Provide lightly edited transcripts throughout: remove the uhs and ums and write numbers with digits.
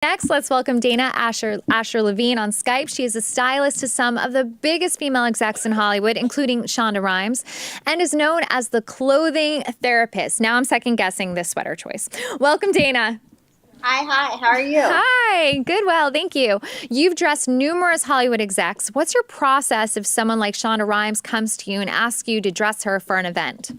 Next, let's welcome Dana Asher Levine on Skype. She is a stylist to some of the biggest female execs in Hollywood, including Shonda Rhimes, and is known as the clothing therapist. Now I'm second guessing this sweater choice. Welcome, Dana. Hi. How are you? Hi. Good. Well, thank you. You've dressed numerous Hollywood execs. What's your process if someone like Shonda Rhimes comes to you and asks you to dress her for an event?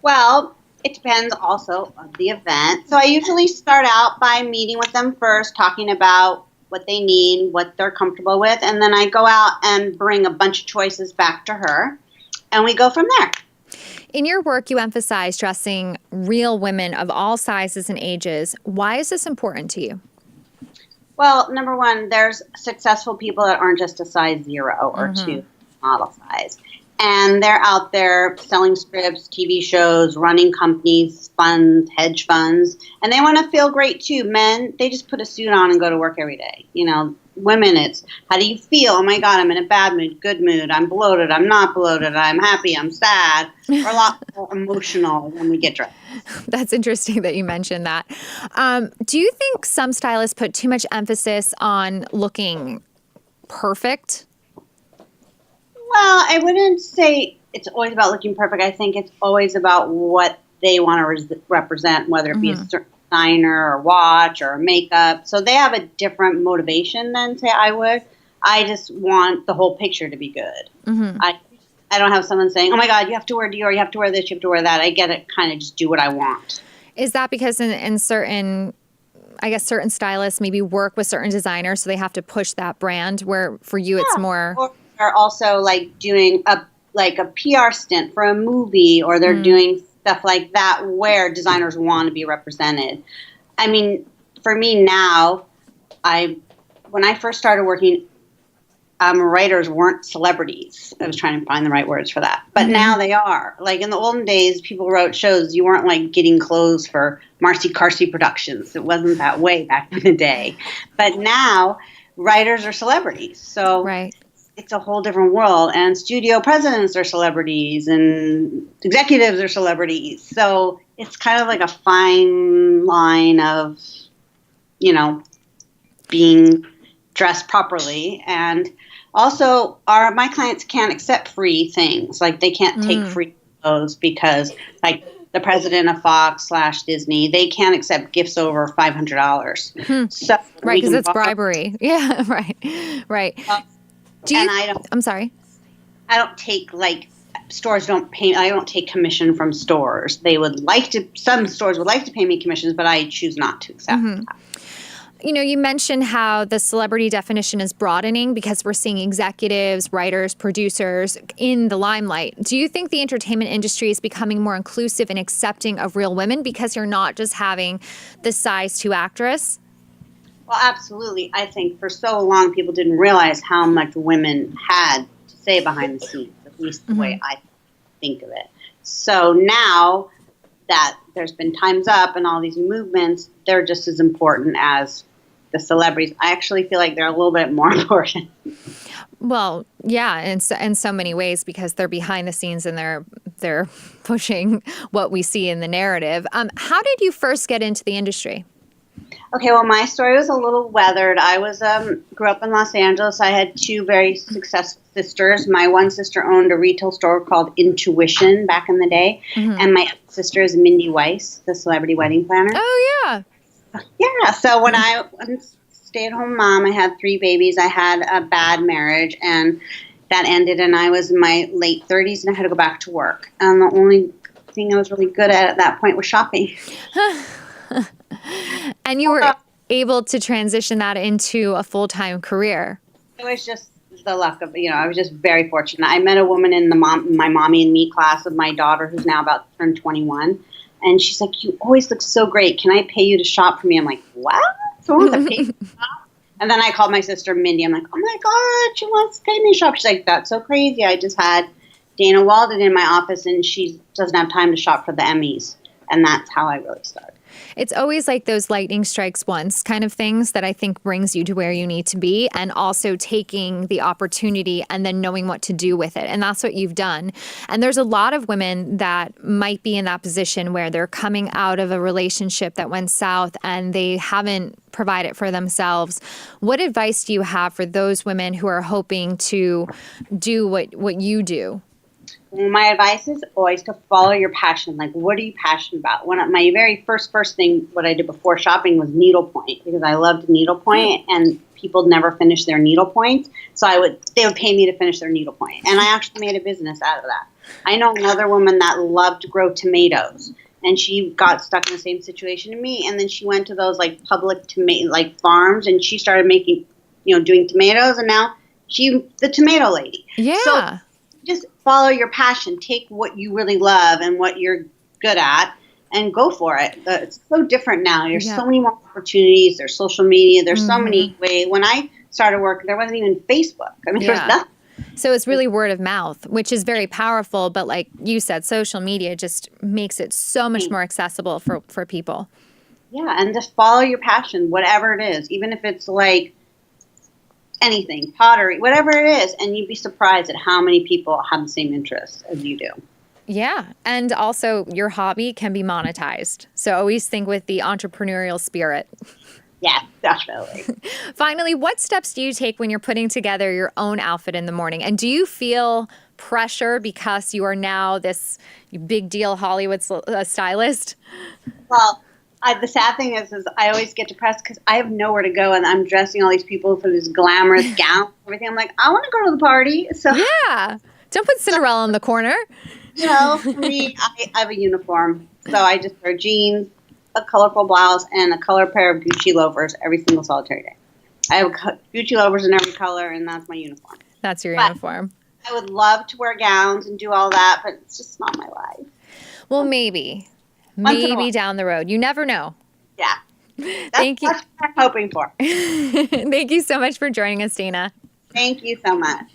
Well, it depends also on the event. So I usually start out by meeting with them first, talking about what they need, what they're comfortable with, and then I go out and bring a bunch of choices back to her, and we go from there. In your work, you emphasize dressing real women of all sizes and ages. Why is this important to you? Well, number one, there's successful people that aren't just a size 0 or 2 model size. And they're out there selling scripts, TV shows, running companies, funds, hedge funds, and they want to feel great too. Men, they just put a suit on and go to work every day. You know, women, it's how do you feel? Oh my God, I'm in a bad mood, good mood, I'm bloated, I'm not bloated, I'm happy, I'm sad. We're a lot more emotional when we get dressed. That's interesting that you mentioned that. Do you think some stylists put too much emphasis on looking perfect? Well, I wouldn't say it's always about looking perfect. I think it's always about what they want to represent, whether it be a certain designer or watch or makeup. So they have a different motivation than, say, I would. I just want the whole picture to be good. I don't have someone saying, oh, my God, you have to wear Dior, you have to wear this, you have to wear that. I get it, kind of just do what I want. Is that because in certain stylists maybe work with certain designers, so they have to push that brand, where for you it's more... Or they're also like doing a PR stint for a movie, or they're doing stuff like that where designers want to be represented. I mean, for me now, when I first started working, writers weren't celebrities. I was trying to find the right words for that. But now they are. Like in the olden days, people wrote shows. You weren't like getting clothes for Marcy Carsey Productions. It wasn't that way back in the day. But now writers are celebrities. So it's a whole different world. And studio presidents are celebrities and executives are celebrities. So it's kind of like a fine line of, being dressed properly. And also my clients can't accept free things. Like they can't take free clothes because like the president of Fox / Disney, they can't accept gifts over $500. So right, because it's bribery. Yeah, right. I'm sorry. I don't take stores don't pay. I don't take commission from stores. They would like to. Some stores would like to pay me commissions, but I choose not to accept that. You mentioned how the celebrity definition is broadening because we're seeing executives, writers, producers in the limelight. Do you think the entertainment industry is becoming more inclusive and accepting of real women because you're not just having the size 2 actress? Well, absolutely. I think for so long people didn't realize how much women had to say behind the scenes, at least the way I think of it. So now that there's been Time's Up and all these movements, they're just as important as the celebrities. I actually feel like they're a little bit more important. Well, yeah, in so many ways because they're behind the scenes and they're pushing what we see in the narrative. How did you first get into the industry? Okay, well, my story was a little weathered. I grew up in Los Angeles. I had 2 very successful sisters. My one sister owned a retail store called Intuition back in the day, and my other sister is Mindy Weiss, the celebrity wedding planner. Oh, yeah. Yeah, so when I was a stay-at-home mom, I had 3 babies. I had a bad marriage, and that ended, and I was in my late 30s, and I had to go back to work. And the only thing I was really good at that point was shopping. And you were able to transition that into a full-time career. It was just the luck of, I was just very fortunate. I met a woman in my Mommy and Me class with my daughter who's now about to turn 21. And she's like, you always look so great. Can I pay you to shop for me? I'm like, what? Someone wants to pay me to shop? And then I called my sister Mindy. I'm like, oh my God, she wants to pay me to shop. She's like, that's so crazy. I just had Dana Walden in my office and she doesn't have time to shop for the Emmys. And that's how I really started. It's always like those lightning strikes once kind of things that I think brings you to where you need to be, and also taking the opportunity and then knowing what to do with it. And that's what you've done. And there's a lot of women that might be in that position where they're coming out of a relationship that went south and they haven't provided for themselves. What advice do you have for those women who are hoping to do what you do? My advice is always to follow your passion. Like, what are you passionate about? My very first thing, what I did before shopping was needlepoint, because I loved needlepoint, and people never finished their needlepoint. So they would pay me to finish their needlepoint, and I actually made a business out of that. I know another woman that loved to grow tomatoes, and she got stuck in the same situation to me, and then she went to those like public farms, and she started making, doing tomatoes, and now she's the tomato lady. Yeah. So just follow your passion. Take what you really love and what you're good at and go for it. It's so different now. There's so many more opportunities. There's social media. There's so many ways. When I started work, there wasn't even Facebook. I mean, there was nothing. So it's really word of mouth, which is very powerful. But like you said, social media just makes it so much more accessible for people. Yeah, and just follow your passion, whatever it is. Even if it's like anything, pottery, whatever it is, and you'd be surprised at how many people have the same interests as you do. Yeah, and also your hobby can be monetized. So always think with the entrepreneurial spirit. Yeah, definitely. Finally, what steps do you take when you're putting together your own outfit in the morning? And do you feel pressure because you are now this big deal Hollywood stylist? Well, the sad thing is I always get depressed because I have nowhere to go, and I'm dressing all these people for this glamorous gown and everything. I'm like, I want to go to the party. So yeah, don't put Cinderella in the corner. For me, I have a uniform, so I just wear jeans, a colorful blouse, and a color pair of Gucci loafers every single solitary day. I have Gucci loafers in every color, and that's my uniform. That's your uniform. I would love to wear gowns and do all that, but it's just not my life. Well, maybe down the road. You never know. Yeah. Thank you. That's what I'm hoping for. Thank you so much for joining us, Dana. Thank you so much.